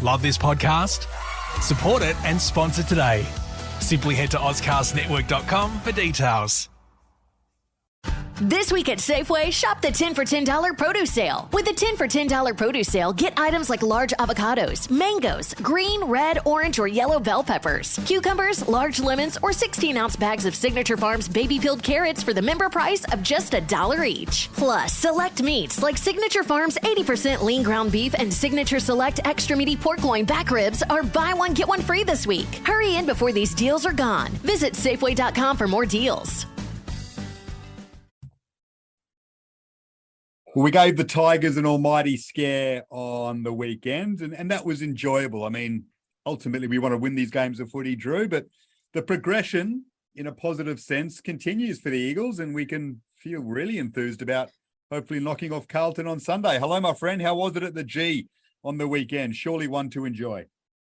Love this podcast? Support it and sponsor today. Simply head to ozcastnetwork.com for details. This week at Safeway, shop the 10 for $10 produce sale. With the 10 for $10 produce sale, get items like large avocados, mangoes, green, red, orange, or yellow bell peppers, cucumbers, large lemons, or 16-ounce bags of Signature Farms baby-peeled carrots for the member price of just $1 each. Plus, select meats like Signature Farms 80% lean ground beef and Signature Select extra meaty pork loin back ribs are buy one, get one free this week. Hurry in before these deals are gone. Visit Safeway.com for more deals. Well, we gave the Tigers an almighty scare on the weekend, and that was enjoyable. I mean, ultimately, we want to win these games of footy, Drew, but the progression, in a positive sense, continues for the Eagles, and we can feel really enthused about hopefully knocking off Carlton on Sunday. Hello, my friend. How was it at the G on the weekend? Surely one to enjoy.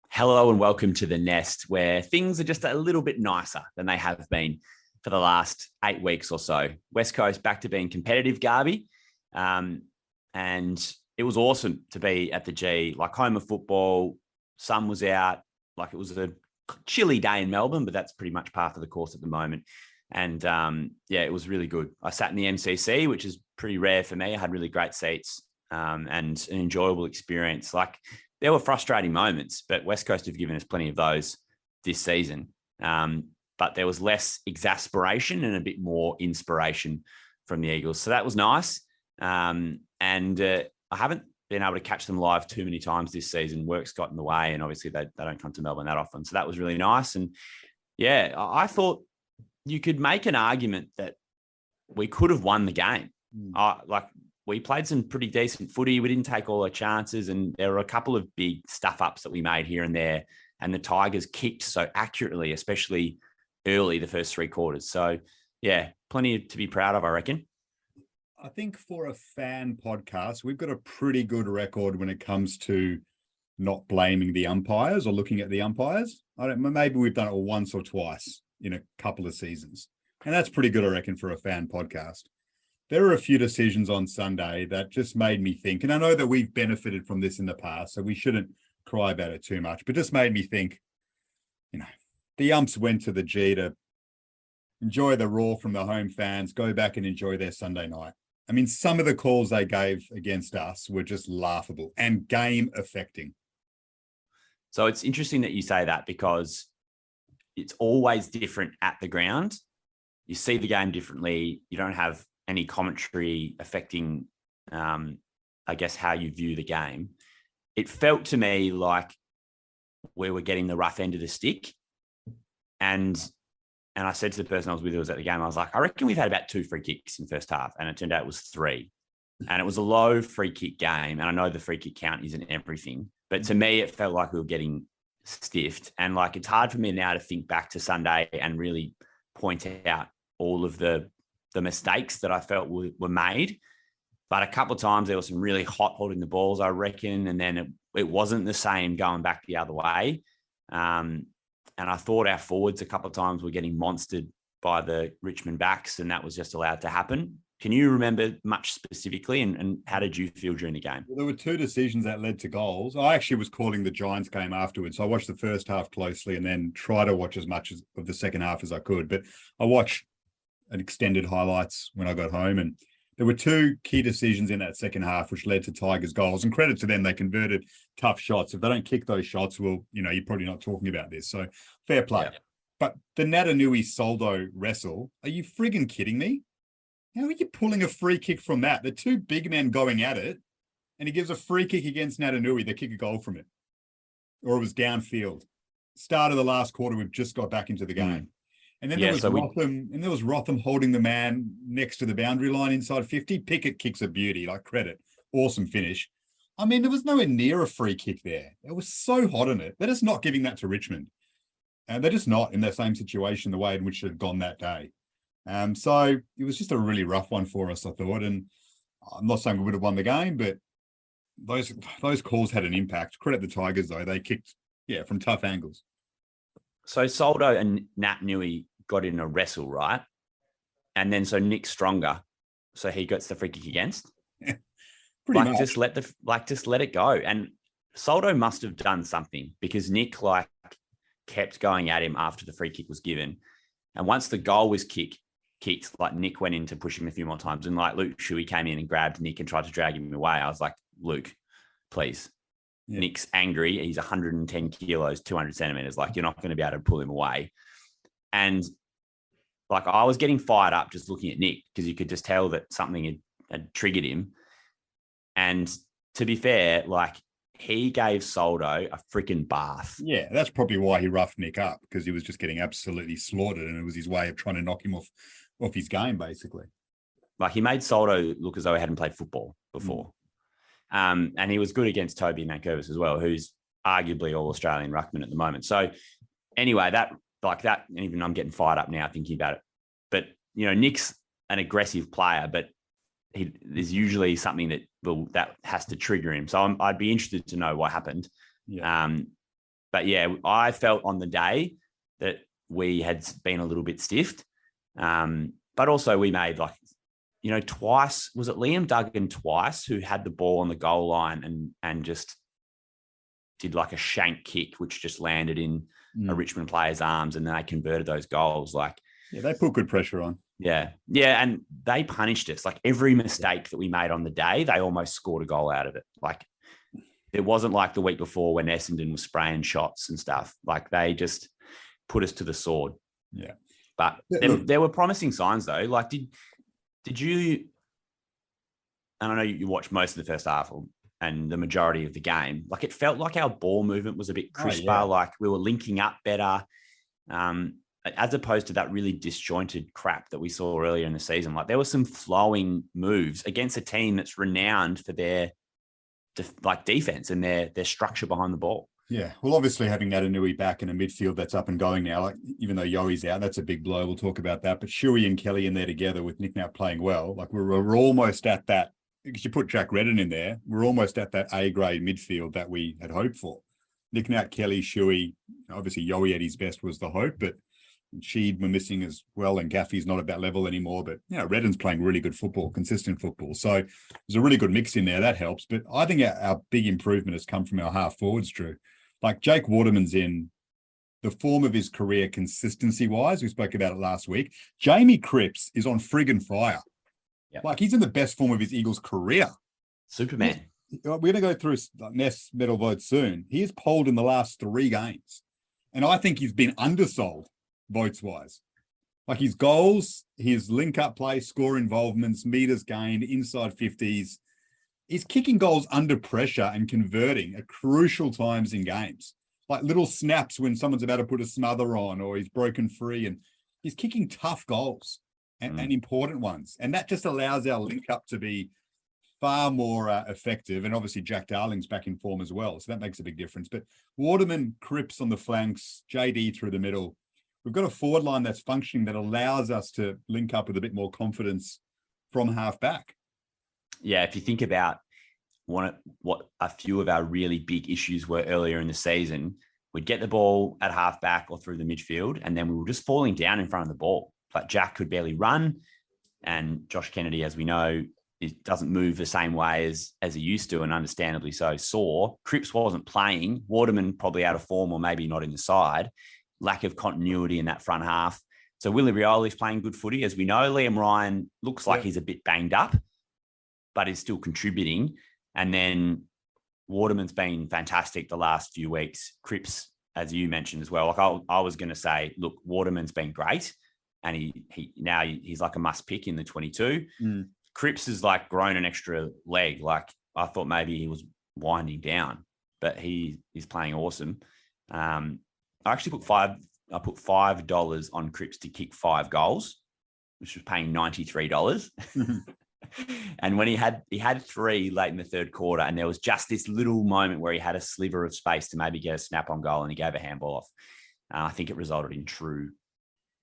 Hello and welcome to the Nest, where things are just a little bit nicer than they have been for the last 8 weeks or so. West Coast back to being competitive, Garby. And it was awesome to be at the G, like home of football. Sun was out, like it was a chilly day in Melbourne, but that's pretty much par for the course at the moment. And yeah, it was really good. I sat in the MCC, which is pretty rare for me. I had really great seats and an enjoyable experience. Like there were frustrating moments, but West Coast have given us plenty of those this season. But there was less exasperation and a bit more inspiration from the Eagles. So that was nice. I haven't been able to catch them live too many times this season. Work's got in the way, and obviously they don't come to Melbourne that often. So that was really nice. And yeah, I thought you could make an argument that we could have won the game. Like we played some pretty decent footy. We didn't take all our chances, and there were a couple of big stuff ups that we made here and there. And the Tigers kicked so accurately, especially early, the first 3 quarters. So yeah, plenty to be proud of, I reckon. I think for a fan podcast, we've got a pretty good record when it comes to not blaming the umpires or looking at the umpires. Maybe we've done it once or twice in a couple of seasons. And that's pretty good, I reckon, for a fan podcast. There were a few decisions on Sunday that just made me think, and I know that we've benefited from this in the past, so we shouldn't cry about it too much, but just made me think, the umps went to the G to enjoy the roar from the home fans, go back and enjoy their Sunday night. I mean, some of the calls they gave against us were just laughable and game affecting. So it's interesting that you say that because it's always different at the ground. You see the game differently. You don't have any commentary affecting, I guess, how you view the game. It felt to me like we were getting the rough end of the stick. And I said to the person I was with who was at the game, I was like, I reckon we've had about 2 free kicks in the first half. And it turned out it was 3. And it was a low free kick game. And I know the free kick count isn't everything. But to me, it felt like we were getting stiffed. And like, it's hard for me now to think back to Sunday and really point out all of the mistakes that I felt were made. But a couple of times there was some really hot holding the balls, I reckon. And then it wasn't the same going back the other way. And I thought our forwards a couple of times were getting monstered by the Richmond backs, and that was just allowed to happen. Can you remember much specifically, and how did you feel during the game? Well, there were 2 decisions that led to goals. I actually was calling the Giants game afterwards. So I watched the first half closely and then try to watch as much of the second half as I could. But I watched an extended highlights when I got home, and there were 2 key decisions in that second half which led to Tigers goals, and credit to them, they converted tough shots. If they don't kick those shots, well, you're probably not talking about this. So fair play. Yeah. But the Natanui-Soldo wrestle, are you friggin' kidding me? How are you pulling a free kick from that? The 2 big men going at it, and he gives a free kick against Natanui. They kick a goal from it. Or it was downfield. Start of the last quarter, we've just got back into the game. And then there was Rotham holding the man next to the boundary line inside 50. Pickett kicks a beauty, like credit. Awesome finish. I mean, there was nowhere near a free kick there. It was so hot on it. They're just not giving that to Richmond. And they're just not in the same situation, the way in which it had gone that day. So it was just a really rough one for us, I thought. And I'm not saying we would have won the game, but those calls had an impact. Credit the Tigers, though. They kicked, from tough angles. So Soldo and Natanui got in a wrestle, right? And then so Nick's stronger, so he gets the free kick against. Pretty much. Just let it go. And Soldo must have done something because Nick like kept going at him after the free kick was given. And once the goal was kicked, like Nick went in to push him a few more times. And like Luke Shuey came in and grabbed Nick and tried to drag him away. I was like, Luke, please. Yeah. Nick's angry. He's 110 kilos, 200 centimeters. Like, you're not going to be able to pull him away. And like, I was getting fired up just looking at Nick because you could just tell that something had triggered him. And to be fair, like, he gave Soldo a freaking bath. Yeah, that's probably why he roughed Nick up, because he was just getting absolutely slaughtered, and it was his way of trying to knock him off his game, Like, he made Soldo look as though he hadn't played football before. And he was good against Toby Nankervis as well, who's arguably all-Australian ruckman at the moment. So anyway, that, and even I'm getting fired up now thinking about it. But, you know, Nick's an aggressive player, but there's usually something that has to trigger him. So I'd be interested to know what happened. Yeah. But yeah, I felt on the day that we had been a little bit stiffed. But also we made twice, was it Liam Duggan twice who had the ball on the goal line and just did like a shank kick, which just landed in a Richmond player's arms, and then they converted those goals. Yeah, they put good pressure on. Yeah. Yeah. And they punished us. Like, every mistake that we made on the day, they almost scored a goal out of it. Like, it wasn't like the week before when Essendon was spraying shots and stuff. Like, they just put us to the sword. Yeah. But there were promising signs though. Like, did you, and I know you watched most of the first half and the majority of the game, like, it felt like our ball movement was a bit crisper. Oh, yeah. Like, we were linking up better. As opposed to that really disjointed crap that we saw earlier in the season. Like, there were some flowing moves against a team that's renowned for their defense and their structure behind the ball. Yeah. Well, obviously having Natanui back in a midfield that's up and going now, like, even though Yoey's out, that's a big blow. We'll talk about that. But Shuey and Kelly in there together with Nick now playing well, like, we're almost at that, because you put Jack Redden in there, we're almost at that A-grade midfield that we had hoped for. Nick Nat, Kelly, Shuey, obviously Yoey at his best was the hope, but Sheed were missing as well, and Gaffey's not at that level anymore. But, you know, Redden's playing really good football, consistent football. So there's a really good mix in there. That helps. But I think our big improvement has come from our half forwards, Drew. Like, Jake Waterman's in the form of his career consistency-wise. We spoke about it last week. Jamie Cripps is on friggin' fire. Yep. Like, he's in the best form of his Eagles career. Superman. We're going to go through Ness medal vote soon. He is polled in the last 3 games. And I think he's been undersold votes-wise. Like, his goals, his link-up play, score involvements, meters gained, inside 50s. He's kicking goals under pressure and converting at crucial times in games. Like, little snaps when someone's about to put a smother on, or he's broken free, and he's kicking tough goals and important ones. And that just allows our link-up to be far more effective. And obviously Jack Darling's back in form as well, so that makes a big difference. But Waterman, Cripps on the flanks, JD through the middle. We've got a forward line that's functioning that allows us to link up with a bit more confidence from half back. Yeah, if you think about what a few of our really big issues were earlier in the season, we'd get the ball at half back or through the midfield, and then we were just falling down in front of the ball. Like, Jack could barely run, and Josh Kennedy, as we know, it doesn't move the same way as he used to, and understandably so sore. Cripps wasn't playing. Waterman probably out of form, or maybe not in the side. Lack of continuity in that front half. So Willie Rioli's playing good footy. As we know, Liam Ryan looks like he's a bit banged up, but is still contributing. And then Waterman's been fantastic the last few weeks. Cripps, as you mentioned as well. Like, I was going to say, look, Waterman's been great, and he's like a must pick in the 22. Cripps has like grown an extra leg. Like, I thought maybe he was winding down, but he is playing awesome. I actually put $5 on Cripps to kick 5 goals, which was paying $93. And when he had 3 late in the third quarter, and there was just this little moment where he had a sliver of space to maybe get a snap on goal, and he gave a handball off. I think it resulted in True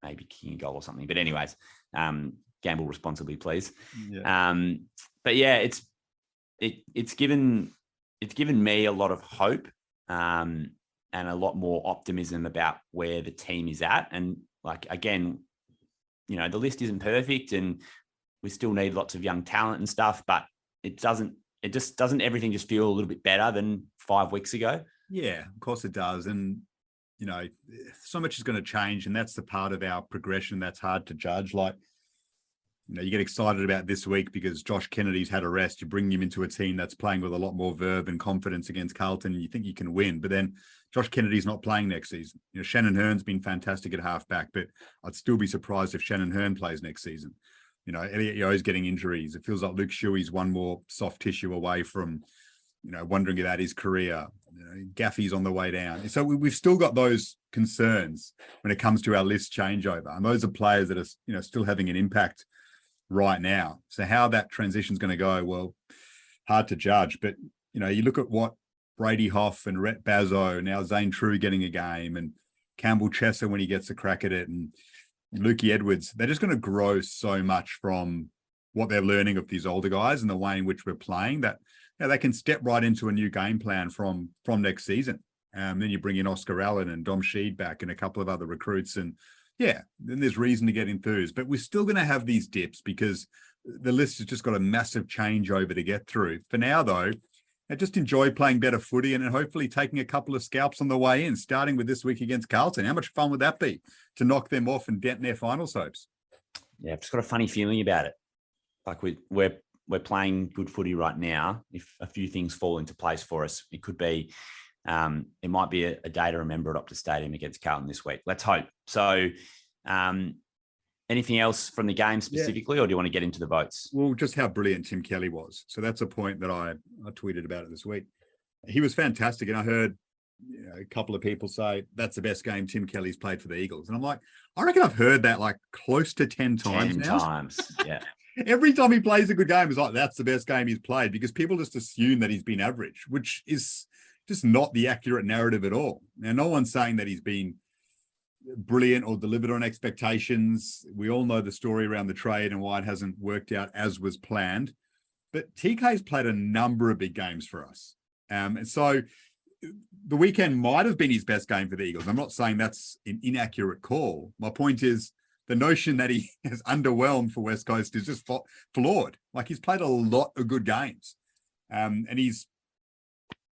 maybe kicking a goal or something. But anyways, gamble responsibly, please. Yeah. But yeah, it's given me a lot of hope. And a lot more optimism about where the team is at. And like, again, you know, the list isn't perfect, and we still need lots of young talent and stuff, but it doesn't it just doesn't everything just feel a little bit better than 5 weeks ago? Yeah, of course it does. And, you know, so much is going to change. And that's the part of our progression that's hard to judge. Like, you know, you get excited about this week because Josh Kennedy's had a rest. You bring him into a team that's playing with a lot more verve and confidence against Carlton, and you think you can win. But then Josh Kennedy's not playing next season. You know, Shannon Hearn's been fantastic at halfback, but I'd still be surprised if Shannon Hearn plays next season. You know, Elliot Yeo's getting injuries. It feels like Luke Shuey's one more soft tissue away from, you know, wondering about his career. You know, Gaffey's on the way down. So we've still got those concerns when it comes to our list changeover. And those are players that are, you know, still having an impact right now. So how that transition is going to go, well, hard to judge. But, you know, you look at what Brady Hoff and Rhett Bazzo, now Zane True getting a game, and Campbell Chesser when he gets a crack at it, and Lukey Edwards, they're just going to grow so much from what they're learning of these older guys and the way in which we're playing that, you know, they can step right into a new game plan from next season. Then you bring in Oscar Allen and Dom Sheed back and a couple of other recruits, and yeah, then there's reason to get enthused. But we're still going to have these dips because the list has just got a massive changeover to get through. For now, though, I just enjoy playing better footy and hopefully taking a couple of scalps on the way in, starting with this week against Carlton. How much fun would that be to knock them off and dent their finals hopes? Yeah, I've just got a funny feeling about it. Like we're playing good footy right now. If a few things fall into place for us, it could be, it might be a day to remember at Optus Stadium against Carlton this week. Let's hope. So, anything else from the game specifically, or do you want to get into the votes? Well, just how brilliant Tim Kelly was. So that's a point that I tweeted about it this week. He was fantastic. And I heard, you know, a couple of people say that's the best game Tim Kelly's played for the Eagles. And I'm like, I reckon I've heard that like close to 10 times 10 now. times, yeah. Every time he plays a good game, it's like, that's the best game he's played, because people just assume that he's been average, which is just not the accurate narrative at all. Now, no one's saying that he's been brilliant or delivered on expectations. We all know the story around the trade and why it hasn't worked out as was planned. But TK's played a number of big games for us. And so the weekend might have been his best game for the Eagles. I'm not saying that's an inaccurate call. My point is the notion that he has underwhelmed for West Coast is just flawed. Like, he's played a lot of good games. And he's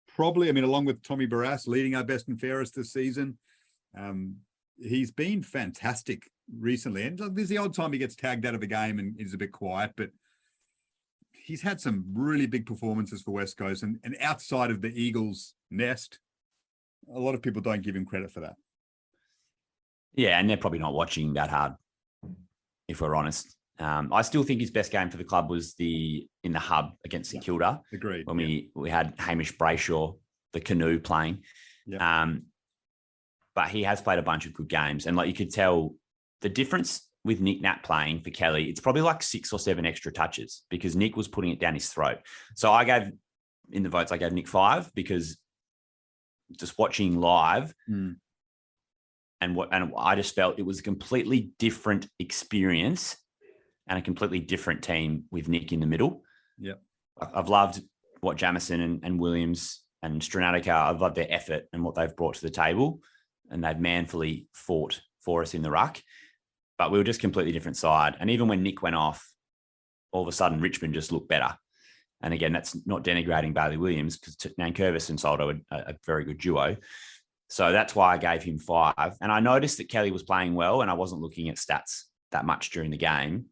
probably, I mean, along with Tommy Barrass, leading our best and fairest this season. He's been fantastic recently. And there's the odd time he gets tagged out of a game and is a bit quiet, but he's had some really big performances for West Coast. And outside of the Eagles nest, a lot of people don't give him credit for that. Yeah, and they're probably not watching that hard, if we're honest. I still think his best game for the club was in the hub against St Kilda. Agreed. When we had Hamish Brayshaw, the canoe, playing. Yeah. But he has played a bunch of good games. And like, you could tell the difference with Nick Nat playing for Kelly, it's probably like 6 or 7 extra touches because Nick was putting it down his throat. So I gave Nick 5 because just watching live and I just felt it was a completely different experience and a completely different team with Nick in the middle. Yeah. I've loved what Jamison and Williams and Stranatica, I've loved their effort and what they've brought to the table. And they've manfully fought for us in the ruck. But we were just completely different side. And even when Nick went off, all of a sudden Richmond just looked better. And again, that's not denigrating Bailey Williams, because Nankervis and Soldo are a very good duo. So that's why I gave him 5. And I noticed that Kelly was playing well, and I wasn't looking at stats that much during the game.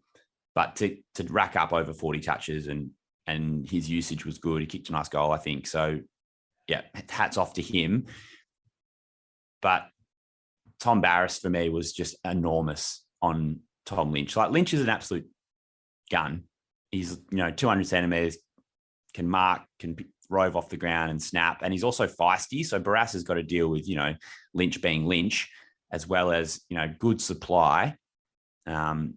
But to rack up over 40 touches and his usage was good. He kicked a nice goal, I think. So, yeah, hats off to him. But Tom Barrass for me was just enormous on Tom Lynch. Like, Lynch is an absolute gun. He's, 200 centimeters, can mark, can rove off the ground and snap. And he's also feisty. So Barrass has got to deal with, Lynch being Lynch, as well as, good supply from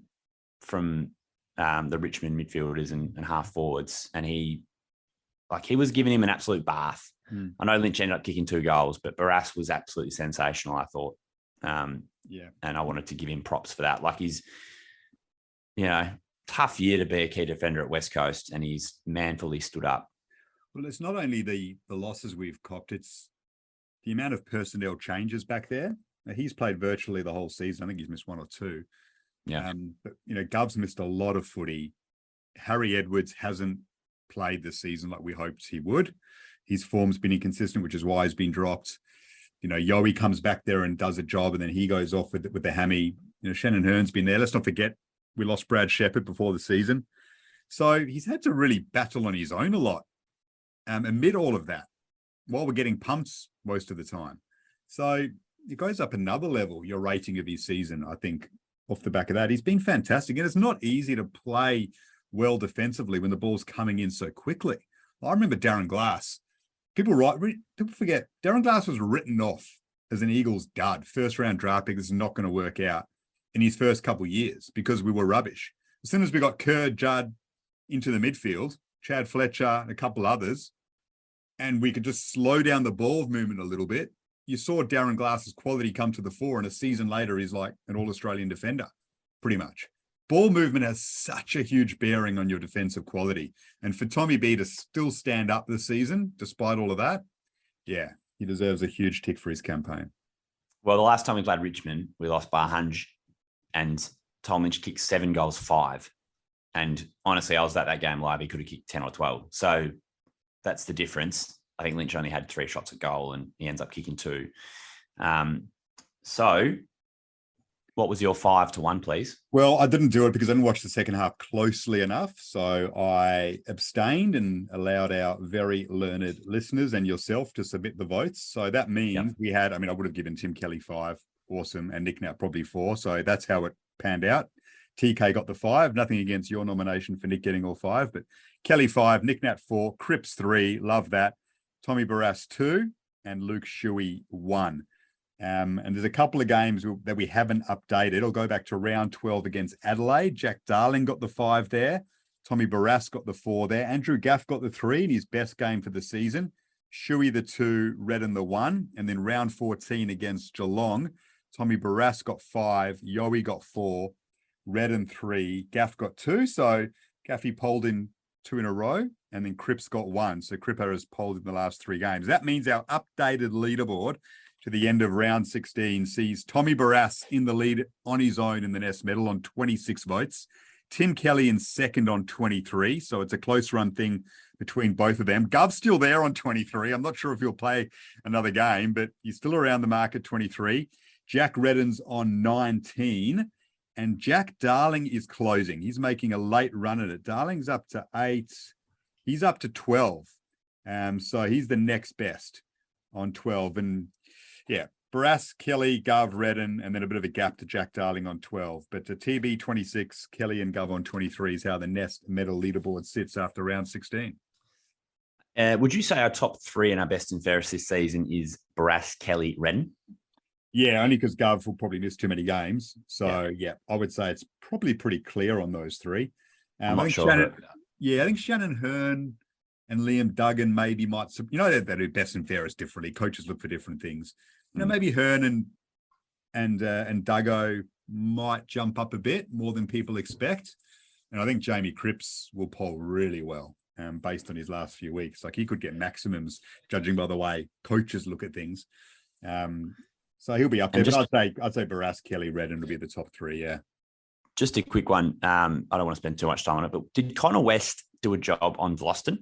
the Richmond midfielders and half forwards. And he was giving him an absolute bath. I know Lynch ended up kicking 2 goals, but Barrass was absolutely sensational, I thought. Yeah. And I wanted to give him props for that. Like, he's, tough year to be a key defender at West Coast, and he's manfully stood up. Well, it's not only the losses we've copped, it's the amount of personnel changes back there. Now, he's played virtually the whole season. I think he's missed 1 or 2. Yeah. But, Gov's missed a lot of footy. Harry Edwards hasn't played this season like we hoped he would. His form's been inconsistent, which is why he's been dropped. You know, Yowie comes back there and does a job, and then he goes off with the hammy. You know, Shannon Hearn's been there. Let's not forget we lost Brad Shepherd before the season. So he's had to really battle on his own a lot amid all of that, while we're getting pumps most of the time. So it goes up another level, your rating of his season, I think, off the back of that. He's been fantastic. And it's not easy to play well defensively when the ball's coming in so quickly. I remember Darren Glass. People forget, Darren Glass was written off as an Eagles dud, first round draft pick. This is not going to work out in his first couple of years because we were rubbish. As soon as we got Kerr, Judd into the midfield, Chad Fletcher, and a couple others, and we could just slow down the ball movement a little bit, you saw Darren Glass's quality come to the fore, and a season later, he's like an all-Australian defender, pretty much. Ball movement has such a huge bearing on your defensive quality. And for Tommy B to still stand up this season, despite all of that, yeah, he deserves a huge tick for his campaign. Well, the last time we played Richmond, we lost by 100, and Tom Lynch kicked 7 goals, 5. And honestly, I was at that game live. He could have kicked 10 or 12. So that's the difference. I think Lynch only had 3 shots at goal and he ends up kicking 2. So what was your 5-1, please? Well, I didn't do it because I didn't watch the second half closely enough. So I abstained and allowed our very learned listeners and yourself to submit the votes. So that means we had, I would have given Tim Kelly 5, awesome, and Nick Nat probably 4. So that's how it panned out. TK got the 5. Nothing against your nomination for Nick getting all 5, but Kelly 5, Nick Nat 4, Cripps 3, love that. Tommy Barrass 2, and Luke Shuey 1. And there's a couple of games that we haven't updated. I'll go back to round 12 against Adelaide. Jack Darling got the 5 there. Tommy Barrass got the 4 there. Andrew Gaff got the 3 in his best game for the season. Shuey the 2, Redden the 1. And then round 14 against Geelong, Tommy Barrass got 5, Yowie got 4, Redden 3, Gaff got 2. So Gaffy polled in 2 in a row, and then Cripps got 1. So Crippa has polled in the last 3 games. That means our updated leaderboard to the end of round 16 sees Tommy Barrass in the lead on his own in the Nest Medal on 26 votes. Tim Kelly in second on 23. So it's a close run thing between both of them. Gov's still there on 23. I'm not sure if he'll play another game, but he's still around the mark at 23. Jack Redden's on 19. And Jack Darling is closing. He's making a late run at it. Darling's up to 8. He's up to 12. So he's the next best on 12. And yeah, Barrass, Kelly, Gov, Redden, and then a bit of a gap to Jack Darling on 12. But to TB 26, Kelly and Gov on 23 is how the Nest Medal leaderboard sits after round 16. Would you say our top 3 and our best and fairest this season is Barrass, Kelly, Redden? Yeah, only because Gov will probably miss too many games. So, yeah, I would say it's probably pretty clear on those 3. I'm not sure. I think Shannon Hearn and Liam Duggan maybe might, they do best and fairest differently. Coaches look for different things. Maybe Hearn and Duggo might jump up a bit more than people expect. And I think Jamie Cripps will poll really well based on his last few weeks. Like he could get maximums judging by the way coaches look at things. So he'll be up there. But I'd say Barrass, Kelly, Redden will be the top 3, yeah. Just a quick one. I don't want to spend too much time on it, but did Connor West do a job on Vlosten?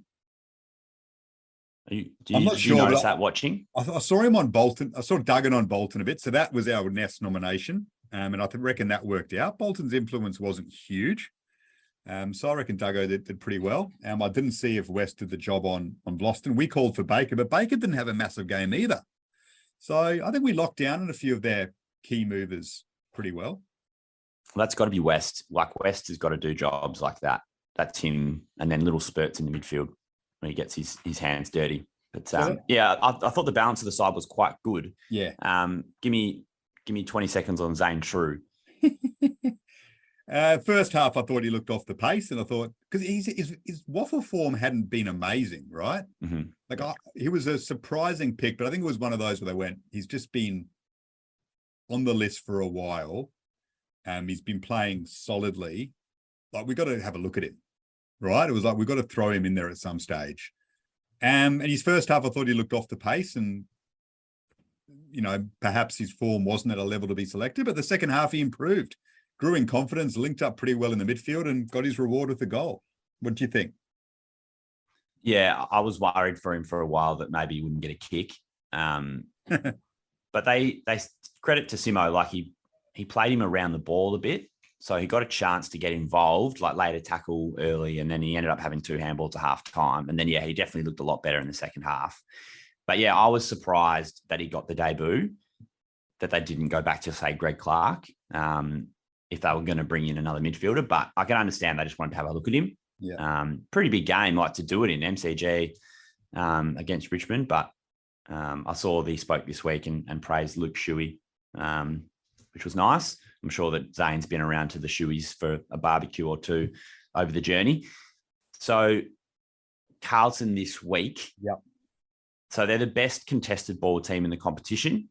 I'm not sure. Did you notice that watching? I saw him on Bolton. I saw Duggan on Bolton a bit. So that was our Nest nomination. And I reckon that worked out. Bolton's influence wasn't huge. So I reckon Duggo did pretty well. I didn't see if West did the job on Vlosten. We called for Baker, but Baker didn't have a massive game either. So I think we locked down on a few of their key movers pretty well. That's got to be West. Like West has got to do jobs like that. That's him. And then little spurts in the midfield when he gets his hands dirty. But I thought the balance of the side was quite good. Yeah. Give me 20 seconds on Zane True. First half, I thought he looked off the pace, and I thought because his waffle form hadn't been amazing, right? Mm-hmm. He was a surprising pick, but I think it was one of those where they went, he's just been on the list for a while. He's been playing solidly. Like we got to have a look at him, right? It was like we got to throw him in there at some stage. And his first half, I thought he looked off the pace, and perhaps his form wasn't at a level to be selected. But the second half, he improved. Grew in confidence, linked up pretty well in the midfield and got his reward with the goal. What do you think? Yeah, I was worried for him for a while that maybe he wouldn't get a kick. But they credit to Simo, like he played him around the ball a bit. So he got a chance to get involved, like laid a tackle early, and then he ended up having 2 handballs at half time. And then, yeah, he definitely looked a lot better in the second half. But yeah, I was surprised that he got the debut, that they didn't go back to, say, Greg Clark, if they were going to bring in another midfielder. But I can understand they just wanted to have a look at him. Yeah. Pretty big game, like to do it in MCG against Richmond. But I saw that he spoke this week and praised Luke Shuey, which was nice. I'm sure that Zane's been around to the Shueys for a barbecue or two over the journey. So Carlton this week. Yep. So they're the best contested ball team in the competition.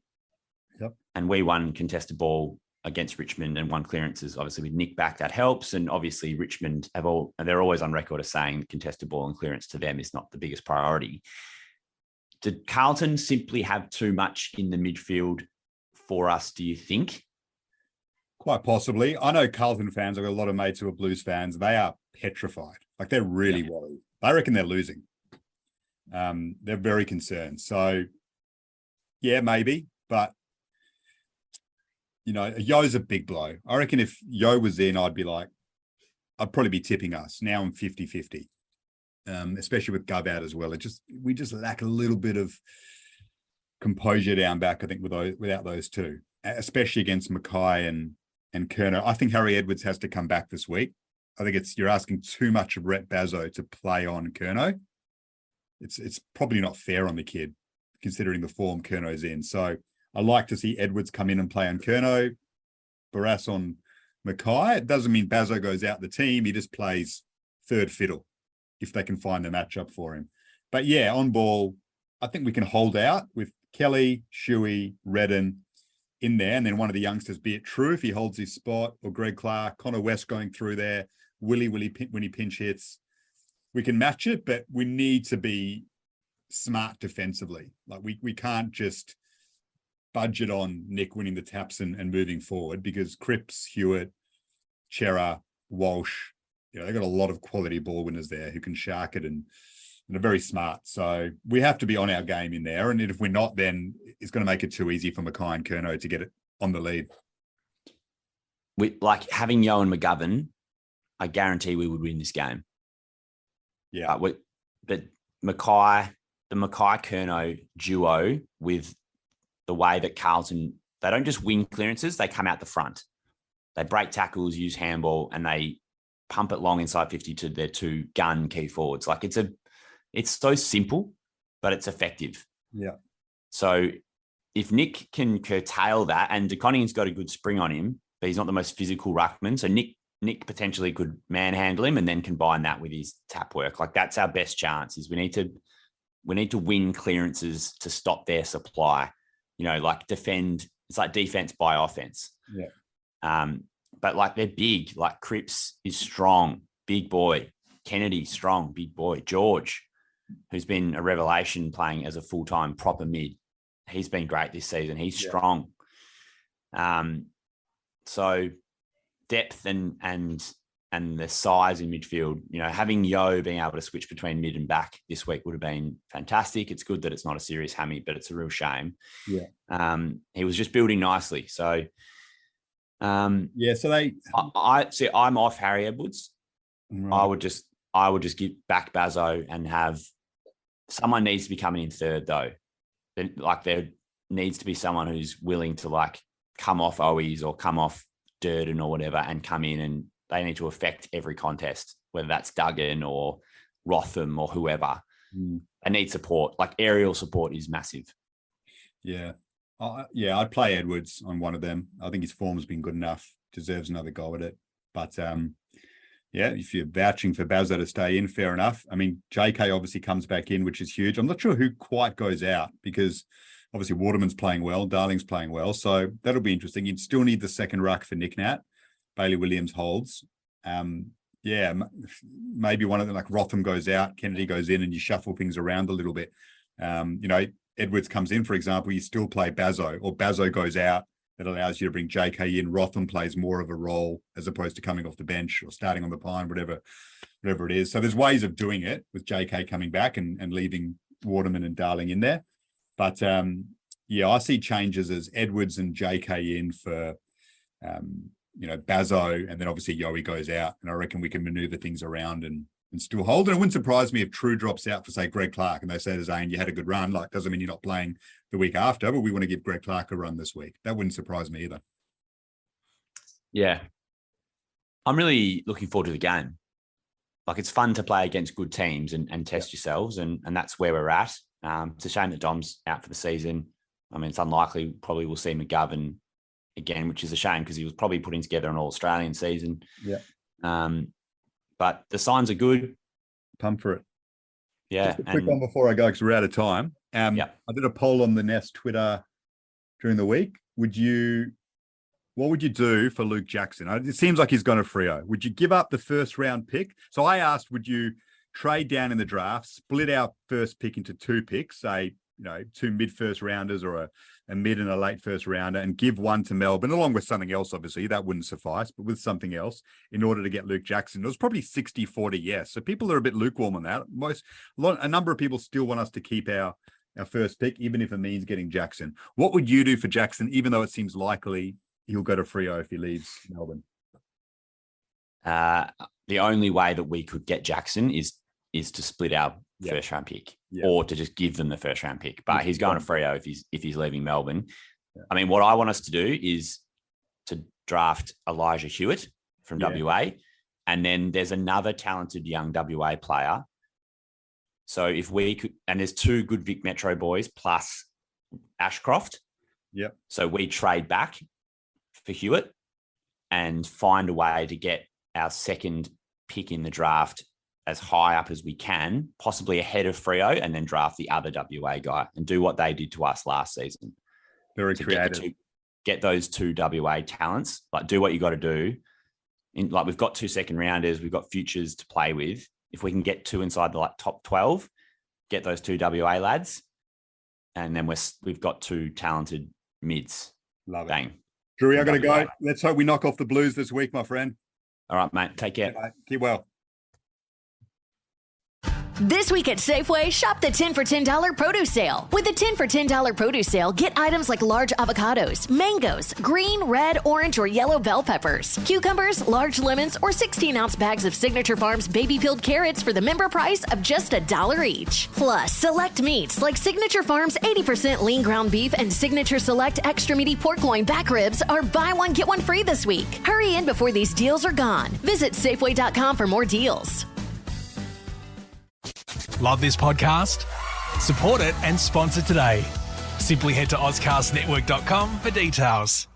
Yep. And we won contested ball against Richmond and won clearances. Obviously, with Nick back, that helps. And obviously, Richmond they're always on record as saying contested ball and clearance to them is not the biggest priority. Did Carlton simply have too much in the midfield for us, do you think? Quite possibly. I know Carlton fans, I've got a lot of mates who are Blues fans. They are petrified. Like, they're really worried. I reckon they're losing. They're very concerned. So, yeah, maybe. But, you know, Yo's a big blow. I reckon if Yo was in, I'd probably be tipping us. Now I'm 50-50, especially with Gov out as well. We just lack a little bit of composure down back, I think, without those two, especially against Mackay and Curnow. I think Harry Edwards has to come back this week. I think you're asking too much of Rhett Bazzo to play on Curnow. It's probably not fair on the kid, considering the form Curnow's in. So I like to see Edwards come in and play on Curnow, Barras on Mackay. It doesn't mean Bazzo goes out the team. He just plays third fiddle if they can find a matchup for him. But yeah, on ball, I think we can hold out with Kelly, Shuey, Redden in there, and then one of the youngsters, be it True if he holds his spot, or Greg Clark, Connor West going through there, Willie when he pinch hits. We can match it, but we need to be smart defensively. Like we can't just budget on Nick winning the taps and moving forward, because Cripps, Hewitt, Chera, Walsh, they've got a lot of quality ball winners there who can shark it and are very smart. So we have to be on our game in there. And if we're not, then it's going to make it too easy for Mackay and Curnow to get it on the lead. We like having Yo and McGovern. I guarantee we would win this game. Yeah. But the Mackay-Curnow duo, with the way that Carlton, they don't just win clearances, they come out the front. They break tackles, use handball, and they pump it long inside 50 to their 2 gun key forwards. Like it's so simple, but it's effective. Yeah. So if Nick can curtail that, and DeConning's got a good spring on him, but he's not the most physical ruckman. So Nick potentially could manhandle him and then combine that with his tap work. Like that's our best chance, is we need to win clearances to stop their supply. Like defend. It's like defense by offense. Yeah. But like they're big. Like Cripps is strong, big boy. Kennedy, strong, big boy. George, who's been a revelation playing as a full-time proper mid. He's been great this season. He's strong. So depth and the size in midfield, having Yo being able to switch between mid and back this week would have bbeen fantastic. It's good that it's not a serious hammy, but it's a real shame. Yeah. He was just building nicely. So so I see I'm off Harry Edwards. Right. I would just give back Bazzo and have someone needs to be coming in third though. There needs to be someone who's willing to come off Owies or come off Durden or whatever and come in, and they need to affect every contest, whether that's Duggan or Rotham or whoever. They need support. Like aerial support is massive. Yeah. I'd play Edwards on one of them. I think his form's been good enough, deserves another go at it. But if you're vouching for Bazzo to stay in, fair enough. I mean, JK obviously comes back in, which is huge. I'm not sure who quite goes out, because obviously Waterman's playing well, Darling's playing well. So that'll be interesting. You'd still need the second ruck for Nick Nat. Bailey Williams holds. Maybe one of them, like Rotham goes out, Kennedy goes in, and you shuffle things around a little bit. Edwards comes in, for example, you still play Bazzo, or Bazzo goes out, that allows you to bring JK in. Rotham plays more of a role as opposed to coming off the bench or starting on the pine, whatever it is. So there's ways of doing it with JK coming back and leaving Waterman and Darling in there. But I see changes as Edwards and JK in for, Bazzo, and then obviously Yowie goes out. And I reckon we can maneuver things around and still hold. And it wouldn't surprise me if True drops out for, say, Greg Clark, and they say to Zane, you had a good run. Like, doesn't mean you're not playing the week after, but we want to give Greg Clark a run this week. That wouldn't surprise me either. Yeah. I'm really looking forward to the game. Like, it's fun to play against good teams and test yourselves, and that's where we're at. It's a shame that Dom's out for the season. I mean, it's unlikely probably we'll see McGovern again, which is a shame because he was probably putting together an All-Australian season. Yeah. But the signs are good. Pumped for it. Yeah. Just a quick one before I go because we're out of time. I did a poll on the Nest Twitter during the week. What would you do for Luke Jackson? It seems like he's gone to Freo. Would you give up the first round pick? So I asked, would you trade down in the draft, split our first pick into 2 picks, say, 2 mid-first rounders or a mid and a late first rounder, and give one to Melbourne, along with something else, obviously. That wouldn't suffice, but with something else in order to get Luke Jackson. It was probably 60-40 yes. So people are a bit lukewarm on that. A number of people still want us to keep our first pick, even if it means getting Jackson. What would you do for Jackson, even though it seems likely he'll go to Freo if he leaves Melbourne? The only way that we could get Jackson is to split our first round pick, or to just give them the first round pick. But he's going to Freo if he's leaving Melbourne. Yeah. I mean, what I want us to do is to draft Elijah Hewitt from WA, and then there's another talented young WA player. So if we could, and there's 2 good Vic Metro boys plus Ashcroft. Yep. So we trade back for Hewitt and find a way to get our second pick in the draft as high up as we can, possibly ahead of Freo, and then draft the other WA guy and do what they did to us last season. Very creative. Get those 2 WA talents, like do what you got to do. We've got 2 second rounders, we've got futures to play with. If we can get 2 inside the top 12, get those 2 WA lads, and then we've got 2 talented mids. Love it. Bang. Drewy, I got to go. Let's hope we knock off the Blues this week, my friend. All right, mate. Take care. Yeah, keep well. This week at Safeway, shop the 10 for $10 produce sale. With the 10 for $10 produce sale, get items like large avocados, mangoes, green, red, orange, or yellow bell peppers, cucumbers, large lemons, or 16-ounce bags of Signature Farms baby peeled carrots for the member price of just $1 each. Plus, select meats like Signature Farms 80% lean ground beef and Signature Select extra meaty pork loin back ribs are buy one, get one free this week. Hurry in before these deals are gone. Visit Safeway.com for more deals. Love this podcast? Support it and sponsor today. Simply head to AuscastNetwork.com for details.